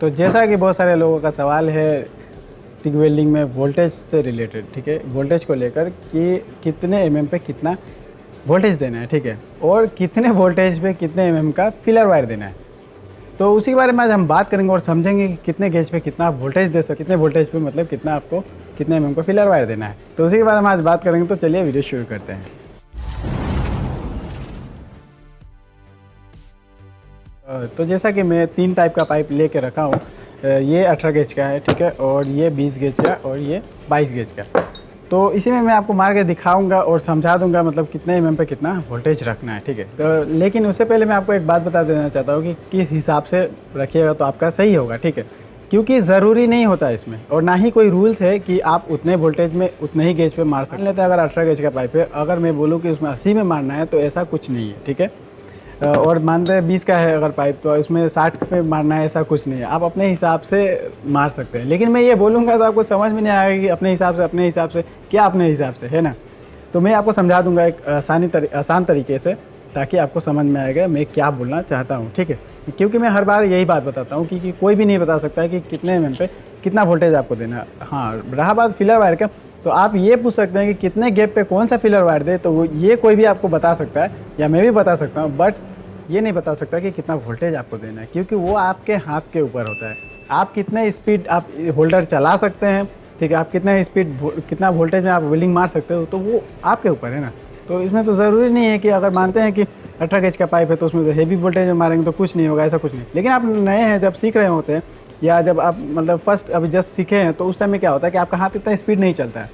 तो जैसा कि बहुत सारे लोगों का सवाल है टिक वेल्डिंग में वोल्टेज से रिलेटेड, ठीक है, वोल्टेज को लेकर कि कितने एमएम पे कितना वोल्टेज देना है, ठीक है, और कितने वोल्टेज पे कितने एमएम का फिलर वायर देना है। तो उसी के बारे में आज हम बात करेंगे और समझेंगे कि कितने गेज पे कितना आप वोल्टेज दे सकते, कितने वोल्टेज पे मतलब कितना आपको कितने एमएम का फिलर वायर देना है। तो उसी के बारे में आज बात करेंगे। तो चलिए वीडियो शुरू करते हैं। तो जैसा कि मैं 3 टाइप का पाइप लेके रखा हूँ, ये 18 गेज का है, ठीक है, और ये 20 गेज का और ये 22 गेज का। तो इसी में मैं आपको मार के दिखाऊंगा और समझा दूंगा मतलब कितने एमएम पे कितना वोल्टेज रखना है, ठीक है। तो लेकिन उससे पहले मैं आपको एक बात बता देना चाहता हूँ कि किस हिसाब से रखिएगा तो आपका सही होगा, ठीक है, क्योंकि ज़रूरी नहीं होता इसमें, और ना ही कोई रूल्स है कि आप उतने वोल्टेज में उतने ही गेज पे मार सकते हैं। अगर 18 गेज का पाइप है, अगर मैं बोलूँ कि उसमें 80 में मारना है तो ऐसा कुछ नहीं है, ठीक है। और मानते हैं 20 का है अगर पाइप, तो इसमें 60 पे मारना है, ऐसा कुछ नहीं है, आप अपने हिसाब से मार सकते हैं। लेकिन मैं ये बोलूँगा तो आपको समझ में नहीं आएगा कि अपने हिसाब से क्या अपने हिसाब से, है ना। तो मैं आपको समझा दूंगा एक आसान तरीके से, ताकि आपको समझ में आएगा मैं क्या बोलना चाहता हूँ, ठीक है। क्योंकि मैं हर बार यही बात बताता हूँ कि कोई भी नहीं बता सकता है कि कितने एमएम पे कितना वोल्टेज आपको देना है। हाँ, रहा बात फिलर वायर का, तो आप ये पूछ सकते हैं कि कितने गैप पे कौन सा फिलर वायर दे, तो वो ये कोई भी आपको बता सकता है या मैं भी बता सकता हूँ, बट ये नहीं बता सकता कि कितना वोल्टेज आपको देना है, क्योंकि वो आपके हाथ के ऊपर होता है। आप कितने स्पीड आप होल्डर चला सकते हैं, ठीक है, आप कितने स्पीड कितना वोल्टेज में आप वेल्डिंग मार सकते हो, तो वो आपके ऊपर है ना। तो इसमें तो ज़रूरी नहीं है कि अगर मानते हैं कि 18 गेज का पाइप है तो उसमें तो हेवी वोल्टेज में मारेंगे तो कुछ नहीं होगा, ऐसा कुछ नहीं। लेकिन आप नए हैं, जब सीख रहे होते हैं या जब आप मतलब फर्स्ट अभी जस्ट सीखे हैं, तो उस टाइम में क्या होता है कि आपका हाथ इतना स्पीड नहीं चलता है।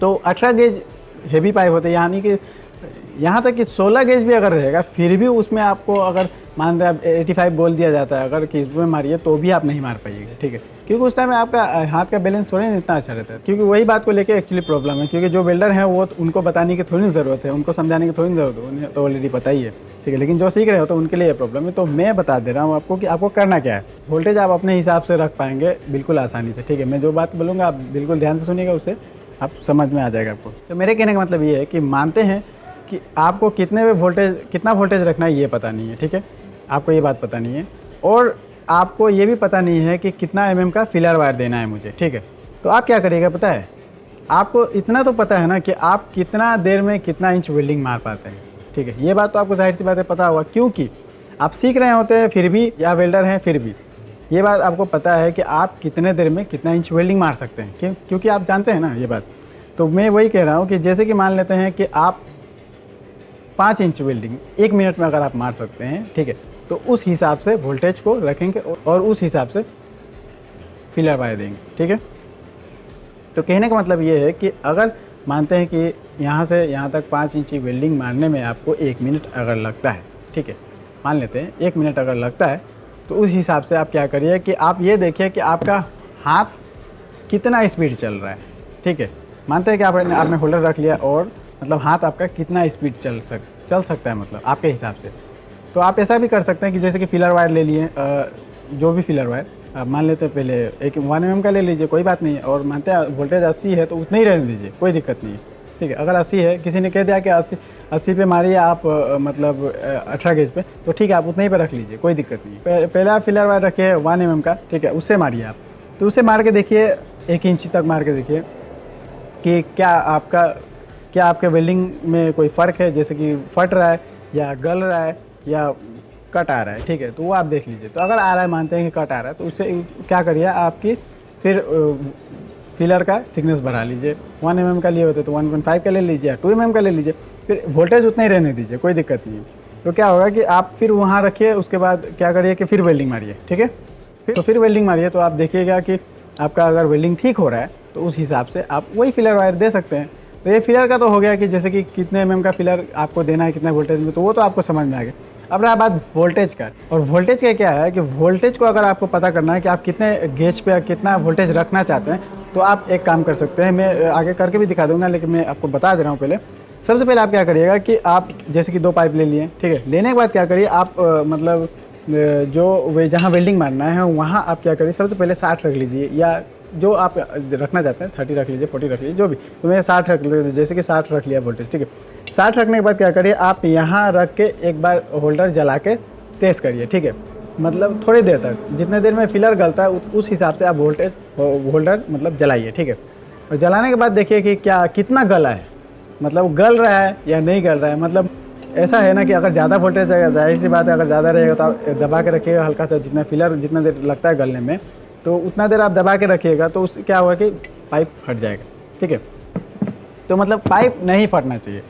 तो 18 गेज हेवी पाइप होते हैं, यानी कि यहाँ तक कि 16 गेज भी अगर रहेगा फिर भी उसमें आपको अगर मान दें 85 बोल दिया जाता है अगर कि इसमें मारिए, तो भी आप नहीं मार पाइएगा, ठीक है, क्योंकि उस टाइम में आपका हाथ का बैलेंस थोड़ी ना इतना अच्छा रहता है। क्योंकि वही बात को लेके एक्चुअली प्रॉब्लम है, क्योंकि जो बिल्डर हैं वो उनको बताने की थोड़ी ज़रूरत है, उनको समझाने की थोड़ी ज़रूरत है, उन्हें तो ऑलरेडी पता ही है, ठीक है। लेकिन जो सीख रहे हो तो उनके लिए प्रॉब्लम है। तो मैं बता दे रहा हूँ आपको कि आपको करना क्या है। वोल्टेज आप अपने हिसाब से रख पाएंगे बिल्कुल आसानी से, ठीक है। मैं जो बात बोलूँगा आप बिल्कुल ध्यान से सुनिएगा, उससे आप समझ में आ जाएगा आपको। तो मेरे कहने का मतलब ये है कि मानते हैं कि आपको कितना वोल्टेज रखना है ये पता नहीं है, ठीक है, आपको ये बात पता नहीं है, और आपको ये भी पता नहीं है कि कितना एमएम का फिलर वायर देना है मुझे, ठीक है। तो आप क्या करिएगा पता है, आपको इतना तो पता है ना कि आप कितना देर में कितना इंच वेल्डिंग मार पाते हैं, ठीक है। ये बात तो आपको जाहिर सी बात है पता होगा, क्योंकि आप सीख रहे होते हैं फिर भी, या वेल्डर हैं फिर भी, ये बात आपको पता है कि आप कितने देर में कितना इंच वेल्डिंग मार सकते हैं, क्योंकि आप जानते हैं ना ये बात। तो मैं वही कह रहा हूँ कि जैसे कि मान लेते हैं कि आप 5 इंच वेल्डिंग 1 मिनट में अगर आप मार सकते हैं, ठीक है, तो उस हिसाब से वोल्टेज को रखेंगे और उस हिसाब से फिलर वायर देंगे, ठीक है। तो कहने का मतलब ये है कि अगर मानते हैं कि यहाँ से यहाँ तक 5 इंच वेल्डिंग मारने में आपको 1 मिनट अगर लगता है, ठीक है, मान लेते हैं 1 मिनट अगर लगता है, तो उस हिसाब से आप क्या करिए कि आप ये देखिए कि आपका हाथ कितना स्पीड चल रहा है, ठीक है। मानते हैं कि आपने होल्डर रख लिया और मतलब हाथ आपका कितना स्पीड चल सकता है मतलब आपके हिसाब से। तो आप ऐसा भी कर सकते हैं कि जैसे कि फिलर वायर ले लिए, जो भी फिलर वायर आप मान लेते हैं, पहले एक 1 mm का ले लीजिए, कोई बात नहीं है, और मानते हैं वोल्टेज 80 है तो उतना ही रहने दीजिए, कोई दिक्कत नहीं है, ठीक है। अगर 80 है, किसी ने कह दिया कि 80 पे मारिए आप मतलब 18 गेज पे, तो ठीक है, आप उतना ही पे रख लीजिए, कोई दिक्कत नहीं है। पहले आप फिलर वायर रखिए 1 mm का, ठीक है, उससे मारिए आप। तो उससे मार के देखिए 1 इंच तक मार के देखिए कि क्या आपके वेल्डिंग में कोई फ़र्क है, जैसे कि फट रहा है या गल रहा है या कट आ रहा है, ठीक है, तो वो आप देख लीजिए। तो अगर आ रहा है, मानते हैं कि कट आ रहा है, तो उससे क्या करिए आपकी फिर फिलर का थिकनेस बढ़ा लीजिए। 1 mm का लिए होते तो 1.5 का ले लीजिए या 2 mm का ले लीजिए, फिर वोल्टेज उतना ही रहने दीजिए, कोई दिक्कत नहीं है। तो क्या होगा कि आप फिर वहाँ रखिए, उसके बाद क्या करिए कि फिर वेल्डिंग मारिए, ठीक है। फिर वेल्डिंग मारिए, तो आप देखिएगा कि आपका अगर वेल्डिंग ठीक हो रहा है तो उस हिसाब से आप वही फिलर वायर दे सकते हैं। तो ये फिलर का तो हो गया कि जैसे कि कितने एमएम का फिलर आपको देना है, कितना वोल्टेज में, तो वो तो आपको समझ में आ गया। अब रहा बात वोल्टेज का, और वोल्टेज का क्या है कि वोल्टेज को अगर आपको पता करना है कि आप कितने गेज पे कितना वोल्टेज रखना चाहते हैं, तो आप एक काम कर सकते हैं, मैं आगे करके भी दिखा दूंगा, लेकिन मैं आपको बता दे रहा हूँ। पहले सबसे पहले आप क्या करिएगा कि आप जैसे कि 2 पाइप ले लिए, ठीक है, लेने के बाद क्या करिए आप मतलब जो जहाँ वेल्डिंग मारना है वहाँ आप क्या करिए, सबसे पहले 60 रख लीजिए, या जो आप रखना चाहते हैं 30 रख लीजिए, 40 रख लीजिए, जो भी, तो मैं 60 रख लीजिए, जैसे कि 60 रख लिया वोल्टेज, ठीक है। 60 रखने के बाद क्या करिए, आप यहाँ रख के एक बार होल्डर जला के टेस्ट करिए, ठीक है। मतलब थोड़ी देर तक, जितने देर में फिलर गलता है उस हिसाब से आप वोल्टेज होल्डर मतलब जलाइए, ठीक है। और जलाने के बाद देखिए कि क्या कितना गला है, मतलब गल रहा है या नहीं गल रहा है। मतलब ऐसा है ना कि अगर ज़्यादा वोल्टेज है, जाहिर सी बात है, अगर ज़्यादा रहेगा तो आप दबा के रखिएगा हल्का सा, जितना फिलर जितना देर लगता है गलने में, तो उतना देर आप दबा के रखिएगा, तो उससे क्या होगा कि पाइप फट जाएगा, ठीक है। तो मतलब पाइप नहीं फटना चाहिए,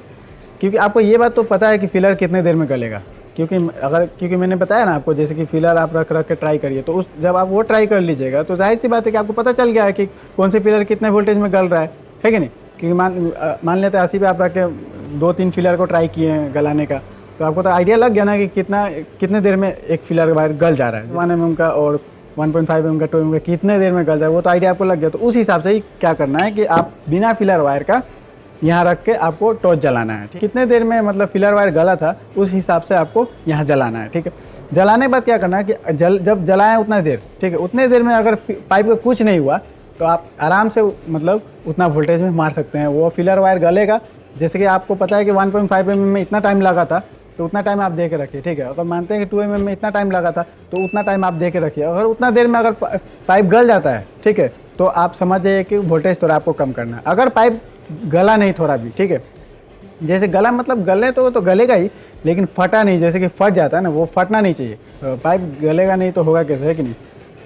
क्योंकि आपको ये बात तो पता है कि फिलर कितने देर में गलेगा, क्योंकि मैंने बताया ना आपको, जैसे कि फिलर आप रख के ट्राई करिए, तो जब आप वो ट्राई कर लीजिएगा तो जाहिर सी बात है कि आपको पता चल गया है कि कौन से फिलर कितने वोल्टेज में गल रहा है कि नहीं। क्योंकि मान लेते हैं 80 पे आप रख के 2-3 फिलर को ट्राई किए हैं गलाने का, तो आपको तो आइडिया लग गया ना कि कितने देर में एक फिलर वायर गल जा रहा है। 1 mm का और 1.5 mm का 2 mm का कितने देर में गल जाए वो तो आइडिया आपको लग गया। तो उस हिसाब से ही क्या करना है कि आप बिना फिलर वायर का यहाँ रख के आपको टॉर्च जलाना है। कितने देर में मतलब फिलर वायर गला था उस हिसाब से आपको यहाँ जलाना है, ठीक है। जलाने के बाद क्या करना है कि जब जलाएं उतना देर, ठीक है, उतने देर में अगर पाइप का कुछ नहीं हुआ तो आप आराम से मतलब उतना वोल्टेज में मार सकते हैं। वो फिलर वायर गलेगा, जैसे कि आपको पता है कि 1.5 mm में इतना टाइम लगा था, तो उतना टाइम आप दे के रखिए, ठीक है। अगर मानते हैं कि 2 mm में इतना टाइम लगा था तो उतना टाइम आप दे के रखिए। अगर उतना देर में अगर पाइप गल जाता है, ठीक है, तो आप समझ जाइए कि वोल्टेज थोड़ा आपको कम करना है। अगर पाइप गला नहीं थोड़ा भी, ठीक है, जैसे गला मतलब गले तो वो तो गलेगा ही, लेकिन फटा नहीं, जैसे कि फट जाता है ना, वो फटना नहीं चाहिए। पाइप गलेगा नहीं तो होगा कैसे, है कि नहीं,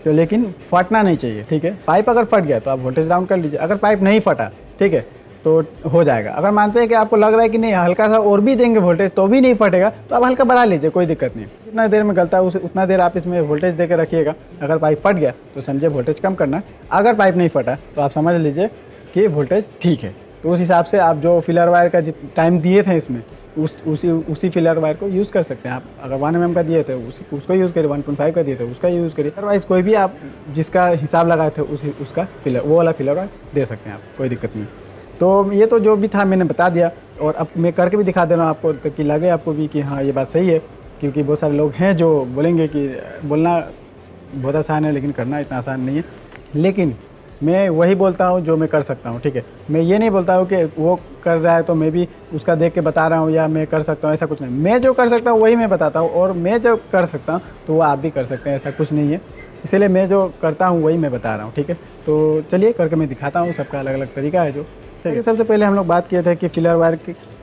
तो लेकिन फटना नहीं चाहिए, ठीक है। पाइप अगर फट गया तो आप वोल्टेज डाउन कर लीजिए। अगर पाइप नहीं फटा, ठीक है, तो हो जाएगा। अगर मानते हैं कि आपको लग रहा है कि नहीं हल्का सा और भी देंगे वोल्टेज तो भी नहीं फटेगा, तो आप हल्का बढ़ा लीजिए, कोई दिक्कत नहीं। जितना देर में गलता है उतना देर आप इसमें वोल्टेज दे के रखिएगा। अगर पाइप फट गया तो समझिए वोल्टेज कम करना है, अगर पाइप नहीं फटा तो आप समझ लीजिए कि वोल्टेज ठीक है। तो उस हिसाब से आप जो फिलर वायर का टाइम दिए थे इसमें उसी फिलर वायर को यूज़ कर सकते हैं आप। अगर 1 mm का दिए थे उसको यूज़ करिए, 1.5 का दिए थे उसका यूज़ करिए। अदरवाइज़ कोई भी आप जिसका हिसाब लगाए थे उसका फिलर वो वाला फिलर वायर दे सकते हैं आप, कोई दिक्कत नहीं। तो ये तो जो भी था मैंने बता दिया, और अब मैं करके भी दिखा दे रहा हूँ आपको, तो कि लगे आपको भी कि हाँ ये बात सही है। क्योंकि बहुत सारे लोग हैं जो बोलेंगे कि बोलना बहुत आसान है लेकिन करना इतना आसान नहीं है। लेकिन मैं वही बोलता हूँ जो मैं कर सकता हूँ, ठीक है। मैं ये नहीं बोलता हूँ कि वो कर रहा है तो मैं भी उसका देख के बता रहा हूँ या मैं कर सकता हूँ, ऐसा कुछ नहीं। मैं जो कर सकता हूँ वही मैं बताता हूँ, और मैं जो कर सकता हूँ तो वो आप भी कर सकते हैं, ऐसा कुछ नहीं है। इसलिए मैं जो करता हूँ वही मैं बता रहा हूँ, ठीक है। तो चलिए करके मैं दिखाता हूँ, सबका अलग अलग तरीका है जो, ठीक है। सबसे पहले हम लोग बात किए थे कि फिलर वायर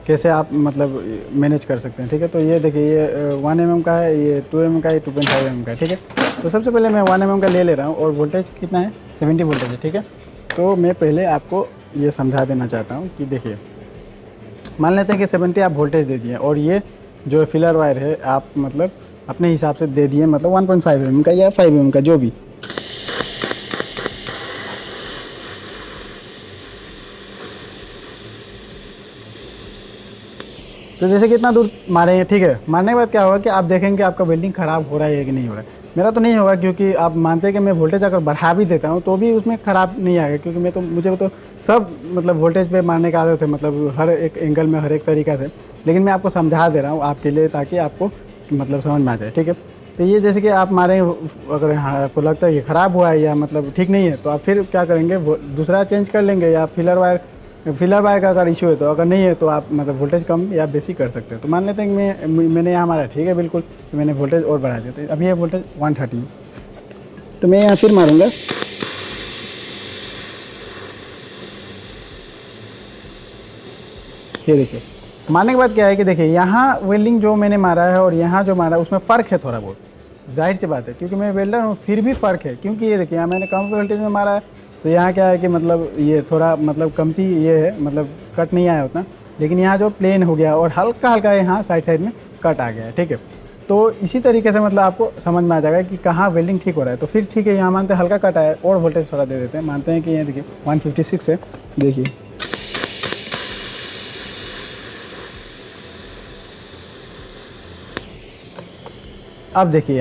कैसे आप मतलब मैनेज कर सकते हैं, ठीक है। तो ये देखिए, ये 1 mm का है, ये 2 mm का है, 2.5 mm का है, ठीक है। तो सबसे पहले मैं 1 mm का ले रहा हूँ, और वोल्टेज कितना है, 70 वोल्टेज है, ठीक है। तो मैं पहले आपको ये समझा देना चाहता हूँ कि देखिए, मान लेते हैं कि 70 आप वोल्टेज दे दिए, और ये जो फिलर वायर है आप मतलब अपने हिसाब से दे दिए, मतलब 1.5 mm का या 5 mm का जो भी। तो जैसे कि इतना दूर मारे हैं, ठीक है। मारने के बाद क्या होगा कि आप देखेंगे आपका वेल्डिंग ख़राब हो रहा है कि नहीं हो रहा है। मेरा तो नहीं होगा, क्योंकि आप मानते हैं कि मैं वोल्टेज अगर बढ़ा भी देता हूँ तो भी उसमें ख़राब नहीं आएगा, क्योंकि मुझे तो सब मतलब वोल्टेज पे मारने का आदत है, मतलब हर एक एंगल में हर एक तरीक़ा से। लेकिन मैं आपको समझा दे रहा हूँ आपके लिए, ताकि आपको मतलब समझ में आ जाए, ठीक है। तो ये जैसे कि आप मारें, अगर हाँ आपको लगता है ये ख़राब हुआ है या मतलब ठीक नहीं है, तो आप फिर क्या करेंगे, दूसरा चेंज कर लेंगे, या फिलर वायर का अगर इशू है, तो अगर नहीं है तो आप मतलब वोल्टेज कम या बेसी कर सकते हो। तो मान लेते हैं कि मैंने यहाँ मारा, ठीक है, बिल्कुल, तो मैंने वोल्टेज और बढ़ा दिया। तो अभी ये वोल्टेज 130, तो मैं यहाँ फिर मारूंगा, ये देखिए। मारने के बाद क्या है कि देखिए, यहाँ वेल्डिंग जो मैंने मारा है और यहाँ जो मारा है उसमें फ़र्क है थोड़ा बहुत, जाहिर सी बात है, क्योंकि मैं वेल्डर हूँ, फिर भी फ़र्क है। क्योंकि ये देखिए, यहाँ मैंने कम वोल्टेज में मारा है, तो यहाँ क्या है कि मतलब ये थोड़ा मतलब कमती ये है, मतलब कट नहीं आया उतना, लेकिन यहाँ जो प्लेन हो गया और हल्का हल्का यहाँ साइड में कट आ गया है, ठीक है। तो इसी तरीके से मतलब आपको समझ में आ जाएगा कि कहाँ वेल्डिंग ठीक हो रहा है। तो फिर ठीक है, यहाँ मानते हैं हल्का कट आया और वोल्टेज थोड़ा दे देते हैं। मानते हैं कि ये देखिए 156 है, देखिए अब देखिए,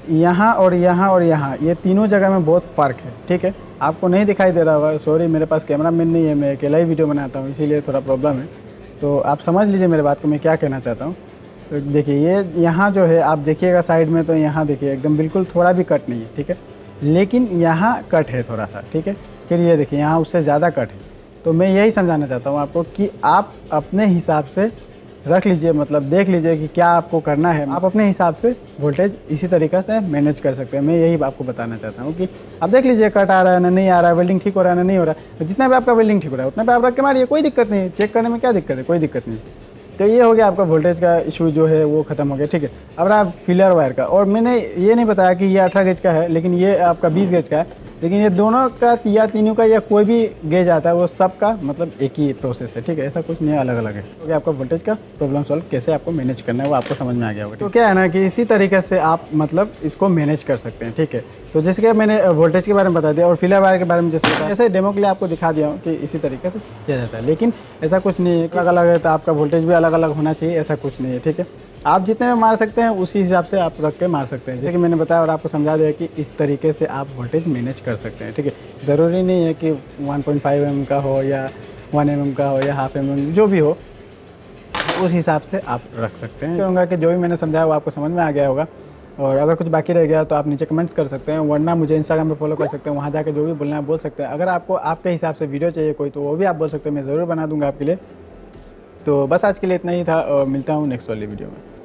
यहाँ और यहाँ ये तीनों जगह में बहुत फ़र्क है, ठीक है। आपको नहीं दिखाई दे रहा होगा, सॉरी, मेरे पास कैमरा मैन नहीं है, मैं अकेला ही वीडियो बनाता हूँ, इसीलिए थोड़ा प्रॉब्लम है। तो आप समझ लीजिए मेरे बात को, मैं क्या कहना चाहता हूँ। तो देखिए, ये यहाँ जो है आप देखिएगा साइड में, तो यहाँ देखिए एकदम बिल्कुल थोड़ा भी कट नहीं है, ठीक है। लेकिन यहाँ कट है थोड़ा सा, ठीक है। फिर ये देखिए, यहाँ उससे ज़्यादा कट है। तो मैं यही समझाना चाहता हूँ आपको कि आप अपने हिसाब से रख लीजिए, मतलब देख लीजिए कि क्या आपको करना है। आप अपने हिसाब से वोल्टेज इसी तरीक़े से मैनेज कर सकते हैं। मैं यही आपको बताना चाहता हूँ कि आप देख लीजिए कट आ रहा है ना नहीं आ रहा है, वेल्डिंग ठीक हो रहा है ना नहीं हो रहा है, तो जितना भी आपका वेल्डिंग ठीक हो रहा है उतना पे आप रख के मारिए, कोई दिक्कत नहीं है। चेक करने में क्या दिक्कत है, कोई दिक्कत नहीं। तो ये हो गया आपका वोल्टेज का इशू जो है वो खत्म हो गया, ठीक है। अब रहा फीलर वायर का, और मैंने ये नहीं बताया कि ये 18 गेज का है, लेकिन ये आपका 20 गेज का है। लेकिन ये दोनों का या तीनों का या कोई भी गेज आता है वो सब का मतलब एक ही प्रोसेस है, ठीक है। ऐसा कुछ नहीं है, अलग अलग है। तो आपका वोल्टेज का प्रॉब्लम सॉल्व कैसे आपको मैनेज करना है वो आपको समझ में आ गया होगा। तो क्या है ना कि इसी तरीके से आप मतलब इसको मैनेज कर सकते हैं, ठीक है। तो जैसे कि मैंने वोल्टेज के बारे में बता दिया और फीलर वायर के बारे में जैसे डेमो के लिए आपको दिखा दिया हूँ कि इसी तरीके से किया जाता है। लेकिन ऐसा कुछ नहीं है, अलग अलग है तो आपका वोल्टेज भी अलग अलग होना चाहिए, ऐसा कुछ नहीं है, ठीक है। आप जितने में मार सकते हैं उसी हिसाब से आप रख के मार सकते हैं। जैसे कि मैंने बताया और आपको समझा दिया कि इस तरीके से आप वोल्टेज मैनेज कर सकते हैं, ठीक है। ज़रूरी नहीं है कि 1.5 mm का हो या 1 mm का हो या ½ mm, जो भी हो उस हिसाब से आप रख सकते हैं। कहूँगा कि जो भी मैंने समझाया वो आपको समझ में आ गया होगा। और अगर कुछ बाकी रह गया तो आप नीचे कमेंट्स कर सकते हैं, वरना मुझे इंस्टाग्राम पे फॉलो कर सकते हैं, वहाँ जाकर जो भी बोलना है बोल सकते हैं। अगर आपको आपके हिसाब से वीडियो चाहिए कोई तो वो भी आप बोल सकते हैं, मैं ज़रूर बना दूँगा आपके लिए। तो बस आज के लिए इतना ही था और मिलता हूँ नेक्स्ट वाली वीडियो में।